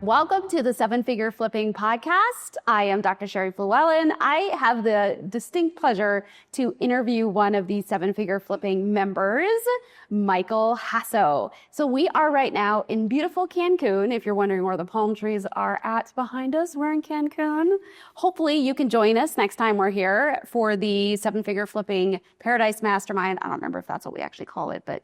Welcome to the Seven Figure Flipping Podcast. I am Dr. Sheri and I have the distinct pleasure to interview one of these Seven Figure Flipping members, Michael Hasso. So we are right now in beautiful Cancun. If you're wondering where the palm trees are at behind us, we're in Cancun. Hopefully you can join us next time we're here for the Seven Figure Flipping Paradise Mastermind. I don't remember if that's what we actually call it, but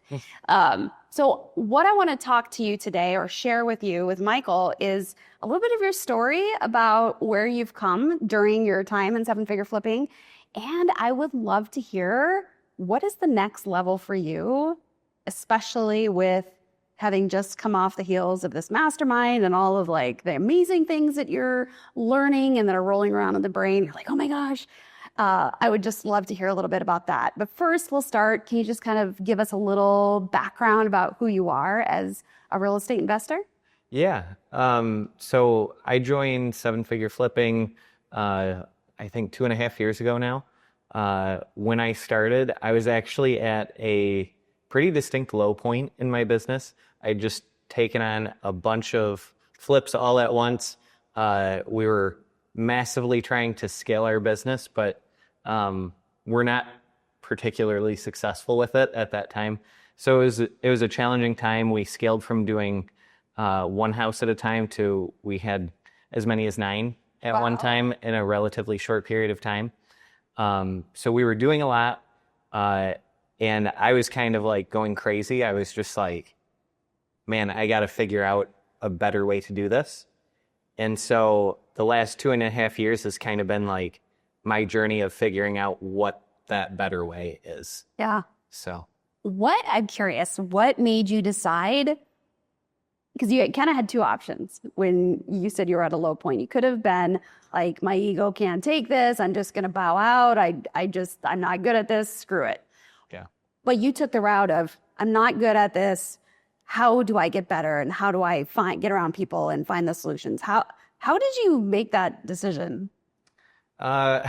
so what I want to talk to you today or share with you with Michael is a little bit of your story about where you've come during your time in Seven Figure Flipping. And I would love to hear, what is the next level for you, especially with having just come off the heels of this mastermind and all of like the amazing things that you're learning and that are rolling around in the brain. You're like, oh my gosh. I would just love to hear a little bit about that. But first, we'll start. Can you just kind of give us a little background about who you are as a real estate investor? Yeah. So I joined Seven Figure Flipping, I think 2.5 years ago now. When I started, I was actually at a pretty distinct low point in my business. I'd just taken on a bunch of flips all at once. We were massively trying to scale our business, but we're not particularly successful with it at that time. So it was a challenging time. We scaled from doing one house at a time to we had as many as 9 at one time in a relatively short period of time. So we were doing a lot, and I was kind of like going crazy. I was just like, man, I got to figure out a better way to do this. And so the last 2.5 years has kind of been like my journey of figuring out what that better way is. Yeah. So I'm curious, what made you decide? Because you kind of had 2 options when you said you were at a low point. You could have been like, my ego can't take this. I'm just going to bow out. I'm not good at this. Screw it. yeah. But you took the route of, I'm not good at this. How do I get better? And how do I get around people and find the solutions? How did you make that decision? Well,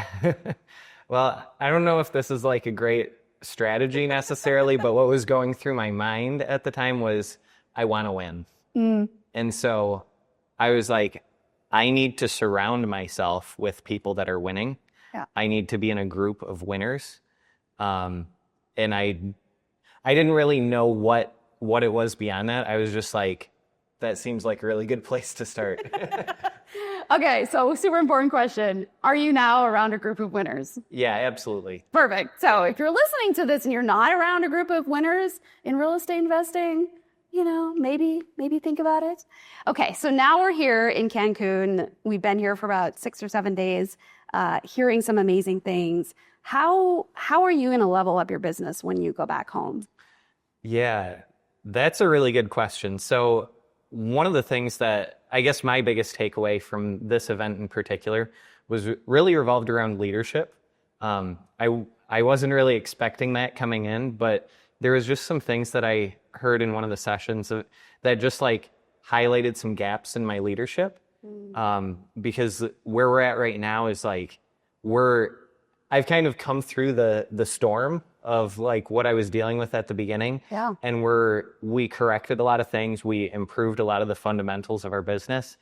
I don't know if this is like a great strategy necessarily, but what was going through my mind at the time was, I want to win. And so I was like, I need to surround myself with people that are winning. Yeah. I need to be in a group of winners. And I didn't really know what it was beyond that. I was just like, that seems like a really good place to start. Okay, so super important question. Are you now around a group of winners? Yeah, absolutely. Perfect. So if you're listening to this and you're not around a group of winners in real estate investing, maybe think about it. Okay, so now we're here in Cancun. We've been here for about 6 or 7 days, hearing some amazing things. How are you going to level up your business when you go back home? Yeah, that's a really good question. So one of the things that I guess my biggest takeaway from this event in particular was really revolved around leadership. I wasn't really expecting that coming in, but there was just some things that I heard in one of the sessions that just like highlighted some gaps in my leadership. Because where we're at right now is like, I've kind of come through the storm of like what I was dealing with at the beginning. Yeah. And we corrected a lot of things. We improved a lot of the fundamentals of our business.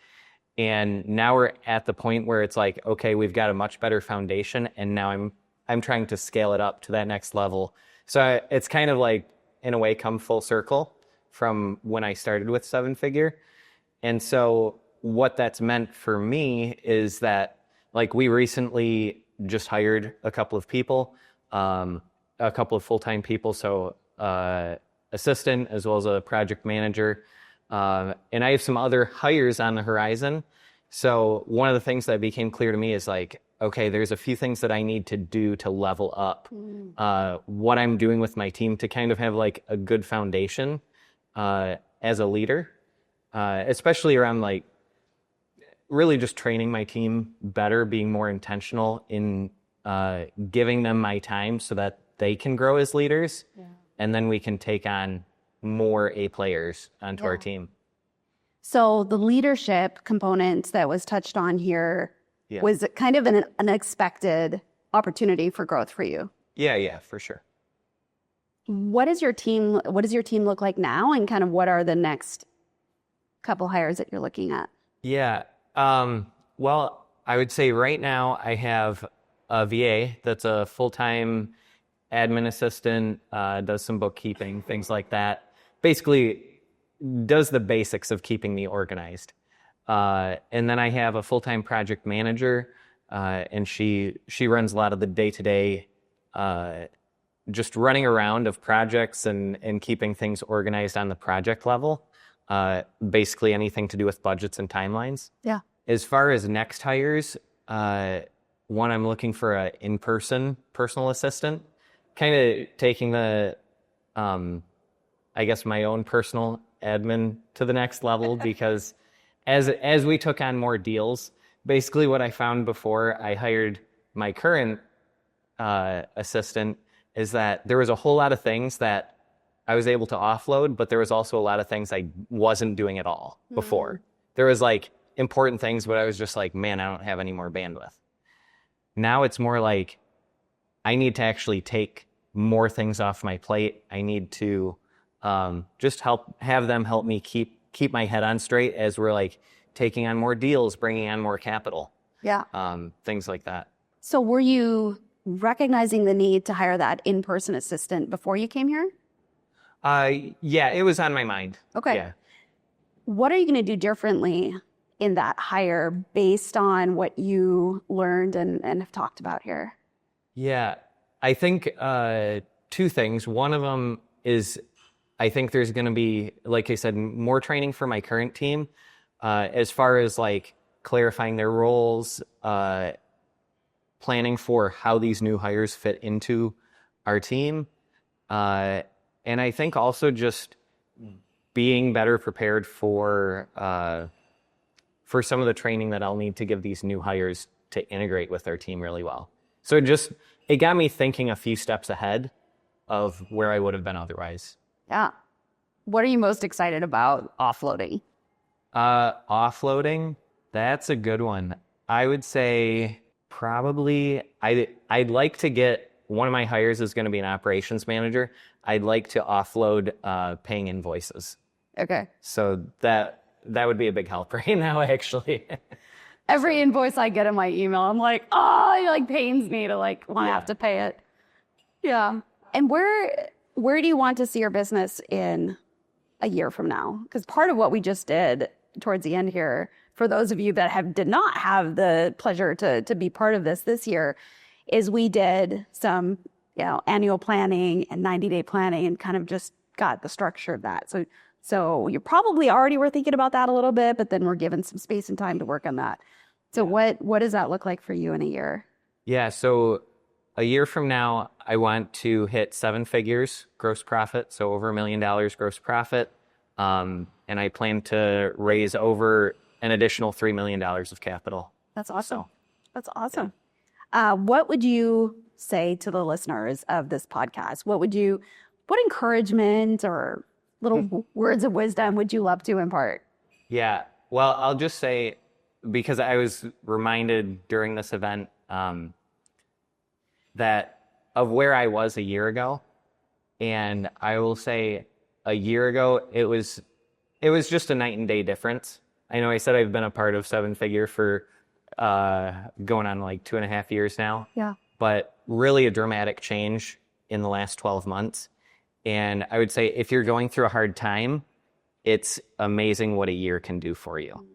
And now we're at the point where it's like, okay, we've got a much better foundation. And now I'm trying to scale it up to that next level. So it's kind of like, in a way, come full circle from when I started with Seven Figure. And so what that's meant for me is that like we recently just hired a couple of people, a couple of full-time people, so assistant as well as a project manager. And I have some other hires on the horizon. So one of the things that became clear to me is like, okay, there's a few things that I need to do to level up what I'm doing with my team to kind of have like a good foundation as a leader, especially around like really just training my team better, being more intentional in giving them my time so that they can grow as leaders. Yeah. And then we can take on more A players onto our team. So the leadership component that was touched on here was kind of an unexpected opportunity for growth for you. Yeah, for sure. What does your team look like now, and kind of what are the next couple hires that you're looking at? Yeah. Well, I would say right now I have a VA that's a full-time admin assistant, does some bookkeeping, things like that. Basically, does the basics of keeping me organized. And then I have a full-time project manager, and she runs a lot of the day-to-day, just running around of projects and keeping things organized on the project level. Basically anything to do with budgets and timelines. Yeah. As far as next hires, one, I'm looking for an in-person personal assistant, kind of taking the, I guess, my own personal admin to the next level, because as we took on more deals, basically what I found before I hired my current assistant is that there was a whole lot of things that I was able to offload, but there was also a lot of things I wasn't doing at all before. There was like important things, but I was just like, man, I don't have any more bandwidth. Now it's more like I need to actually take more things off my plate. I need to just have them help me keep my head on straight as we're like taking on more deals, bringing on more capital. Yeah. Things like that. So were you recognizing the need to hire that in-person assistant before you came here? Yeah, it was on my mind. Okay. Yeah. What are you going to do differently in that hire based on what you learned and have talked about here? Yeah, I think two things. One of them is I think there's going to be, like I said, more training for my current team as far as like clarifying their roles, planning for how these new hires fit into our team. And I think also just being better prepared for some of the training that I'll need to give these new hires to integrate with our team really well. So it got me thinking a few steps ahead of where I would have been otherwise. Yeah. What are you most excited about offloading? Offloading, that's a good one. I would say probably I'd like to get, one of my hires is going to be an operations manager. I'd like to offload paying invoices. Okay. So that would be a big help right now, actually. Every invoice I get in my email, I'm like, oh, it like pains me to like want to have to pay it. Yeah. And where do you want to see your business in a year from now? Because part of what we just did towards the end here, for those of you that did not have the pleasure to be part of this year, is we did some annual planning and 90-day planning and kind of just got the structure of that. So you probably already were thinking about that a little bit, but then we're given some space and time to work on that. So what does that look like for you in a year? Yeah, so a year from now, I want to hit 7 figures gross profit, so over $1 million gross profit. And I plan to raise over an additional $3 million of capital. That's awesome. So, that's awesome. Yeah. What would you say to the listeners of this podcast? What encouragement or little words of wisdom would you love to impart? Yeah, well, I'll just say, because I was reminded during this event that of where I was a year ago, and I will say a year ago, it was just a night and day difference. I know I said I've been a part of 7 Figure for going on like 2.5 years now. Yeah. But really a dramatic change in the last 12 months. And I would say if you're going through a hard time, it's amazing what a year can do for you.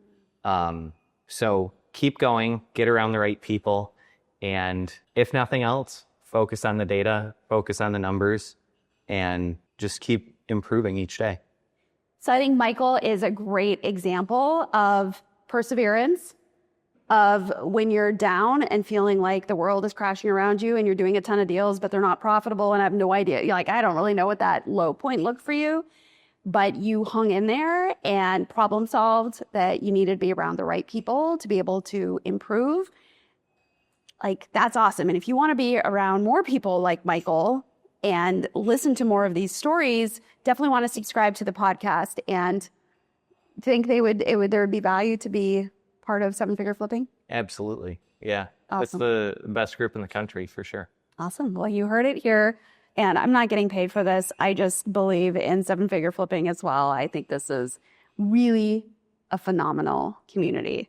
So keep going, get around the right people, and if nothing else, focus on the data, focus on the numbers, and just keep improving each day. So I think Michael is a great example of perseverance, of when you're down and feeling like the world is crashing around you and you're doing a ton of deals, but they're not profitable and I have no idea. You're like, I don't really know what that low point looked for you, but you hung in there and problem solved that you needed to be around the right people to be able to improve. Like, that's awesome. And if you want to be around more people like Michael and listen to more of these stories, definitely want to subscribe to the podcast and think there would be value to be part of 7 Figure Flipping? Absolutely. Yeah. Awesome. It's the best group in the country for sure. Awesome. Well, you heard it here. And I'm not getting paid for this. I just believe in 7 Figure Flipping as well. I think this is really a phenomenal community.